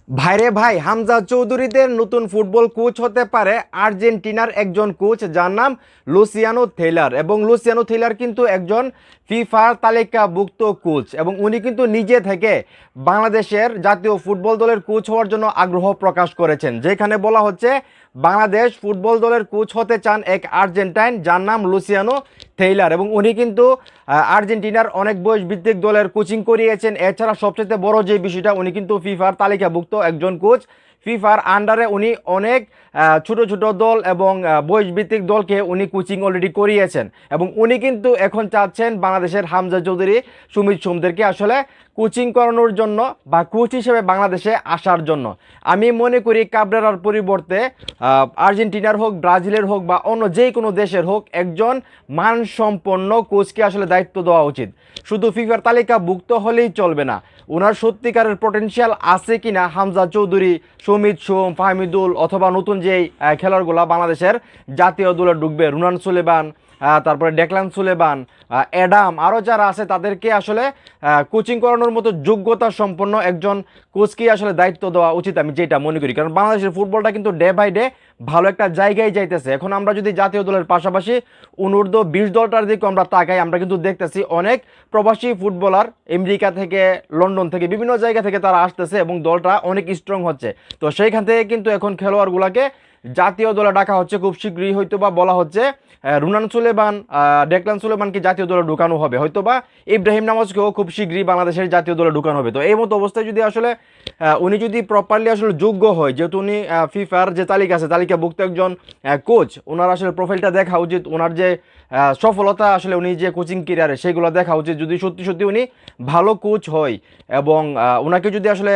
ভাইরে ভাই, হামজা চৌধুরীদের নতুন ফুটবল কোচ হতে পারে আর্জেন্টিনার একজন কোচ যার নাম লুসিয়ানো থেইলার। এবং লুসিয়ানো থেইলার কিন্তু একজন ফিফার তালিকাভুক্ত কোচ এবং উনি কিন্তু নিজে থেকে বাংলাদেশের জাতীয় ফুটবল দলের কোচ হওয়ার জন্য আগ্রহ প্রকাশ করেছেন, যেখানে বলা হচ্ছে বাংলাদেশ ফুটবল দলের কোচ হতে চান এক আর্জেন্টাইন যার নাম লুসিয়ানো থেইলার। এবং উনি কিন্তু আর্জেন্টিনার অনেক বয়স ভিত্তিক দলের কোচিং করিয়েছেন। এছাড়া সবচেয়ে বড় যে বিষয়টা, উনি কিন্তু ফিফার তালিকাভুক্ত একজন কোচ। ফিফার আন্ডারে উনি অনেক ছোট ছোট দল এবং বয়সভিত্তিক দলকে উনি কোচিং অলরেডি করিয়েছেন। এবং উনি কিন্তু এখন চাচ্ছেন বাংলাদেশের হামজা চৌধুরী, সুমিত সোমদেরকে আসলে কোচিং করানোর জন্য বা কোচ হিসেবে বাংলাদেশে আসার জন্য। আমি মনে করি কাবরেরার পরিবর্তে আর্জেন্টিনার হোক, ব্রাজিলের হোক বা অন্য যে কোনো দেশের হোক, একজন মানসম্পন্ন কোচকে আসলে দায়িত্ব দেওয়া উচিত। শুধু ফিফার তালিকাভুক্ত হলেই চলবে না, ওনার সত্যিকারের পটেনশিয়াল আছে কিনা হামজা চৌধুরী, সুমিত সোম, ফাহমিদুল অথবা নতুন যেই খেলোয়াড়গুলো বাংলাদেশের জাতীয় দলে ঢুকবে, রুনান সুলেমান, তারপরে ডেকলান সুলেমান, অ্যাডাম, আরও যারা আছে তাদেরকে আসলে কোচিং করানোর মতো যোগ্যতা সম্পন্ন একজন কোচকে আসলে দায়িত্ব দেওয়া উচিত, আমি যেটা মনে করি। কারণ বাংলাদেশের ফুটবলটা কিন্তু ডে বাই ডে ভালো একটা জায়গায় যাইতেছে। এখন আমরা যদি জাতীয় দলের পাশাপাশি অনূর্ধ্ব 20 দলটার দিকে আমরা তাকাই, আমরা কিন্তু দেখতেছি অনেক প্রবাসী ফুটবলার আমেরিকা থেকে, লন্ডন থেকে, বিভিন্ন জায়গা থেকে তারা আসতেছে এবং দলটা অনেক স্ট্রং হচ্ছে। তো সেইখান থেকে কিন্তু এখন খেলোয়াড়গুলোকে জাতীয় দলে ডাকা হচ্ছে। খুব শীঘ্রই হয়তো বা বলা হচ্ছে রুনান সুলেমান, ডেকলান সুলেমানকে জাতীয় দলে ঢুকানো হবে, হয়তো বা ইব্রাহিম নামাজকেও খুব শীঘ্রই বাংলাদেশের জাতীয় দলে ঢুকানো হবে। তো এই মতো অবস্থায় যদি আসলে উনি যদি প্রপারলি আসলে যোগ্য হয়, যেহেতু উনি ফিফার যে তালিকা আছে তালিকাভুক্ত একজন কোচ, ওনার আসলে প্রোফাইলটা দেখা উচিত, ওনার যে সফলতা আসলে উনি যে কোচিং ক্যারিয়ারে সেগুলো দেখা উচিত। যদি সত্যি সত্যি উনি ভালো কোচ হয় এবং ওনাকে যদি আসলে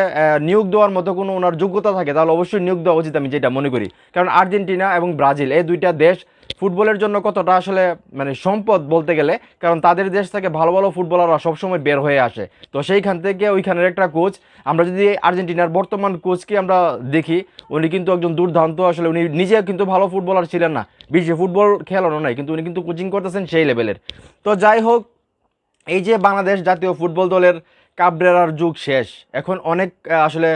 নিয়োগ দেওয়ার মতো কোনো ওনার যোগ্যতা থাকে, তাহলে অবশ্যই নিয়োগ দেওয়া উচিত, আমি যেটা মনে করি। কারণ আর্জেন্টিনা এবং ব্রাজিল এই দুইটা দেশ ফুটবলের জন্য কতটা আসলে মানে সম্পদ বলতে গেলে, কারণ তাদের দেশ থেকে ভালো ভালো ফুটবলাররা সবসময় বের হয়ে আসে। তো সেইখান থেকে ওইখানের একটা কোচ, আমরা যদি আর্জেন্টিনার বর্তমান কোচকে আমরা দেখি, উনি কিন্তু একজন দুর্দান্ত, আসলে উনি নিজে কিন্তু ভালো ফুটবলার ছিলেন না, বিশ্বে ফুটবল খেলানো নাই, কিন্তু উনি কিন্তু কোচিং করতেছেন সেই লেভেলের। তো যাই হোক, এই যে বাংলাদেশ জাতীয় ফুটবল দলের কাবরেরার যুগ শেষ, এখন অনেক আসলে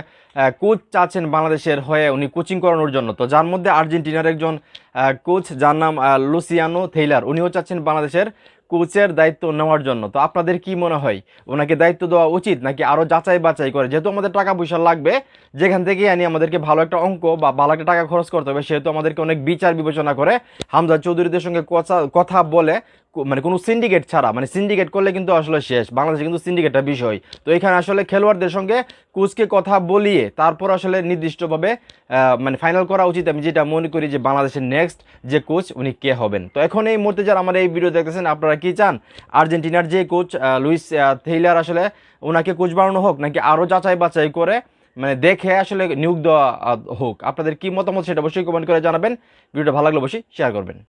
কোচ চাচ্ছেন বাংলাদেশের হয়ে উনি কোচিং করানোর জন্য। তো যার মধ্যে আর্জেন্টিনার একজন কোচ যার নাম লুসিয়ানো থেইলার, উনিও চাচ্ছেন বাংলাদেশের কোচের দায়িত্ব নেওয়ার জন্য। তো আপনাদের কি মনে হয়, ওনাকে দায়িত্ব দেওয়া উচিত নাকি আরও যাচাই বাছাই করে, যেহেতু আমাদের টাকা পয়সা লাগবে, যেখান থেকে আনি আমাদেরকে ভালো একটা অঙ্ক বা ভালো একটা টাকা খরচ করতে হবে, সেহেতু আমাদেরকে অনেক বিচার বিবেচনা করে হামজা চৌধুরীদের সঙ্গে কথা বলে, মানে কোনো সিন্ডিকেট ছাড়া, মানে সিন্ডিকেট করলে কিন্তু আসলে শেষ, বাংলাদেশে কিন্তু সিন্ডিকেটটা বিষয়। তো এখানে আসলে খেলোয়াড়দের সঙ্গে কোচকে কথা বলিয়ে তারপর আসলে নির্দিষ্টভাবে মানে ফাইনাল করা উচিত, আমি যেটা মনে করি যে বাংলাদেশের নেক্সট যে কোচ উনি কে হবেন। তো এখন এই মুহূর্তে যারা আমার এই ভিডিও দেখতেছেন, আপনারা কি চান আর্জেন্টিনার যে কোচ লুইস থেইলার আসলে ওনাকে কোচ বানানো হোক, নাকি আরও যাচাই বাছাই করে মানে দেখে আসলে নিয়োগ দেওয়া হোক? আপনাদের কি মতামত সেটা অবশ্যই কমেন্ট করে জানাবেন। ভিডিওটা ভালো লাগলে অবশ্যই শেয়ার করবেন।